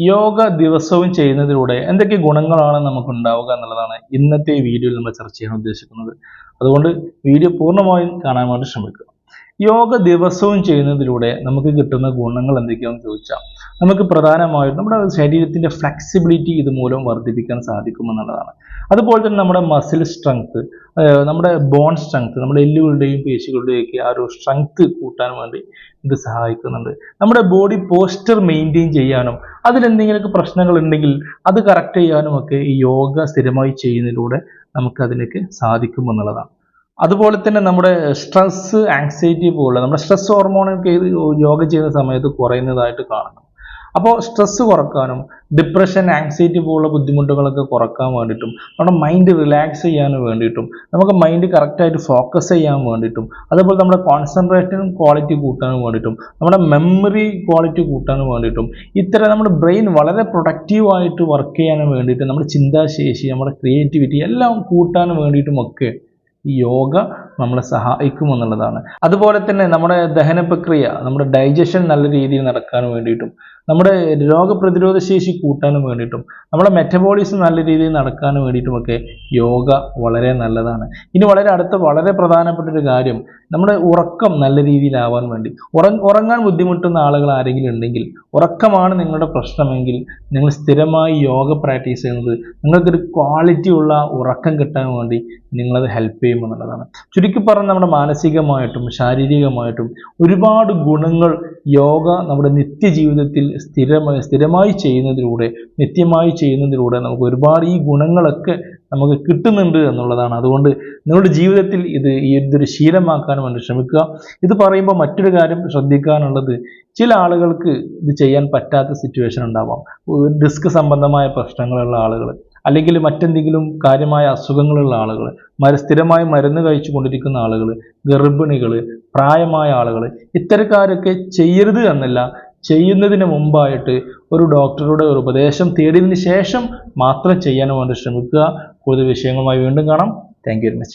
യോഗ ദിവസവും ചെയ്യുന്നതിലൂടെ എന്തൊക്കെ ഗുണങ്ങളാണ് നമുക്ക് ഉണ്ടാവുക എന്നുള്ളതാണ് ഇന്നത്തെ വീഡിയോയിൽ നമ്മൾ ചർച്ച ചെയ്യാൻ ഉദ്ദേശിക്കുന്നത്. അതുകൊണ്ട് വീഡിയോ പൂർണ്ണമായും കാണാൻ വേണ്ടി ശ്രമിക്കുക. യോഗ ദിവസവും ചെയ്യുന്നതിലൂടെ നമുക്ക് കിട്ടുന്ന ഗുണങ്ങൾ എന്തൊക്കെയാണെന്ന് ചോദിച്ചാൽ, നമുക്ക് പ്രധാനമായും നമ്മുടെ ശരീരത്തിന്റെ ഫ്ലെക്സിബിലിറ്റി ഇതുമൂലം വർദ്ധിപ്പിക്കാൻ സാധിക്കുമെന്നുള്ളതാണ്. അതുപോലെ തന്നെ നമ്മുടെ മസിൽ സ്ട്രെങ്ത്, നമ്മുടെ ബോൺ സ്ട്രെങ്ത്, നമ്മുടെ എല്ലുകളുടെയും പേശികളുടെയും ഒക്കെ ആ ഒരു സ്ട്രെങ്ത് കൂട്ടാൻ വേണ്ടി ഇത് സഹായിക്കുന്നുണ്ട്. നമ്മുടെ ബോഡി പോസ്ചർ മെയിൻറ്റെയിൻ ചെയ്യാനും അതിലെന്തെങ്കിലുമൊക്കെ പ്രശ്നങ്ങൾ ഉണ്ടെങ്കിൽ അത് കറക്റ്റ് ചെയ്യാനും ഒക്കെ ഈ യോഗ സ്ഥിരമായി ചെയ്യുന്നതിലൂടെ നമുക്ക് അതിലേക്ക് സാധിക്കുമെന്നുള്ളതാണ്. അതുപോലെ തന്നെ നമ്മുടെ സ്ട്രെസ്, ആങ്സൈറ്റി പോലുള്ള നമ്മുടെ സ്ട്രെസ് ഹോർമോണൊക്കെ യോഗ ചെയ്യുന്ന സമയത്ത് കുറയുന്നതായിട്ട് കാണുന്നു. അപ്പോൾ സ്ട്രെസ് കുറക്കാനും ഡിപ്രഷൻ, ആങ്സൈറ്റി പോലുള്ള ബുദ്ധിമുട്ടുകളൊക്കെ കുറക്കാൻ വേണ്ടിയിട്ടും നമ്മുടെ മൈൻഡ് റിലാക്സ് ചെയ്യാൻ വേണ്ടിയിട്ടും നമുക്ക് മൈൻഡ് കറക്റ്റായിട്ട് ഫോക്കസ് ചെയ്യാൻ വേണ്ടിയിട്ടും അതുപോലെ നമ്മുടെ കോൺസെൻട്രേഷൻ ക്വാളിറ്റി കൂട്ടാനും വേണ്ടിയിട്ടും നമ്മുടെ മെമ്മറി ക്വാളിറ്റി കൂട്ടാനും വേണ്ടിയിട്ടും ഇത്തരം നമ്മുടെ ബ്രെയിൻ വളരെ പ്രൊഡക്റ്റീവായിട്ട് വർക്ക് ചെയ്യാനും വേണ്ടിയിട്ട് നമ്മുടെ ചിന്താശേഷി, നമ്മുടെ ക്രിയേറ്റിവിറ്റി എല്ലാം കൂട്ടാനും വേണ്ടിയിട്ടുമൊക്കെ ഈ യോഗ നമ്മളെ സഹായിക്കുമെന്നുള്ളതാണ്. അതുപോലെ തന്നെ നമ്മുടെ ദഹന പ്രക്രിയ, നമ്മുടെ ഡൈജഷൻ നല്ല രീതിയിൽ നടക്കാൻ വേണ്ടിയിട്ടും നമ്മുടെ രോഗപ്രതിരോധ ശേഷി കൂട്ടാനും വേണ്ടിയിട്ടും നമ്മുടെ മെറ്റബോളിസം നല്ല രീതിയിൽ നടക്കാൻ വേണ്ടിയിട്ടുമൊക്കെ യോഗ വളരെ നല്ലതാണ്. ഇനി വളരെ പ്രധാനപ്പെട്ട ഒരു കാര്യം, നമ്മുടെ ഉറക്കം നല്ല രീതിയിലാവാൻ വേണ്ടി, ഉറങ്ങാൻ ബുദ്ധിമുട്ടുന്ന ആളുകൾ ആരെങ്കിലും ഉണ്ടെങ്കിൽ, ഉറക്കമാണ് നിങ്ങളുടെ പ്രശ്നമെങ്കിൽ നിങ്ങൾ സ്ഥിരമായി യോഗ പ്രാക്ടീസ് ചെയ്യുന്നത് നിങ്ങൾക്കൊരു ക്വാളിറ്റി ഉള്ള ഉറക്കം കിട്ടാൻ വേണ്ടി നിങ്ങളത് ഹെൽപ്പ് ചെയ്യുമെന്നുള്ളതാണ്. ചുരുക്കി പറഞ്ഞാൽ നമ്മുടെ മാനസികമായിട്ടും ശാരീരികമായിട്ടും ഒരുപാട് ഗുണങ്ങൾ യോഗ നമ്മുടെ നിത്യജീവിതത്തിൽ സ്ഥിരമായി ചെയ്യുന്നതിലൂടെ, നിത്യമായി ചെയ്യുന്നതിലൂടെ നമുക്ക് ഒരുപാട് ഈ ഗുണങ്ങളൊക്കെ നമുക്ക് കിട്ടുന്നുണ്ട് എന്നുള്ളതാണ്. അതുകൊണ്ട് നിങ്ങളുടെ ജീവിതത്തിൽ ഇതൊരു ശീലമാക്കാൻ വേണ്ടി ശ്രമിക്കുക. ഇത് പറയുമ്പോൾ മറ്റൊരു കാര്യം ശ്രദ്ധിക്കാനുള്ളത്, ചില ആളുകൾക്ക് ഇത് ചെയ്യാൻ പറ്റാത്ത സിറ്റുവേഷൻ ഉണ്ടാവാം. ഡിസ്ക് സംബന്ധമായ പ്രശ്നങ്ങളുള്ള ആളുകൾ, അല്ലെങ്കിൽ മറ്റെന്തെങ്കിലും കാര്യമായ അസുഖങ്ങളുള്ള ആളുകൾ, സ്ഥിരമായി മരുന്ന് കഴിച്ചു കൊണ്ടിരിക്കുന്ന ആളുകൾ, ഗർഭിണികൾ, പ്രായമായ ആളുകൾ, ഇത്തരക്കാരൊക്കെ ചെയ്യരുത് എന്നല്ല, ചെയ്യുന്നതിന് മുമ്പായിട്ട് ഒരു ഡോക്ടറുടെ ഒരു ഉപദേശം തേടിയതിന് ശേഷം മാത്രം ചെയ്യാൻ വേണ്ടി ശ്രമിക്കുക. കൂടുതൽ വിഷയങ്ങളുമായി വീണ്ടും കാണാം. Thank you very much.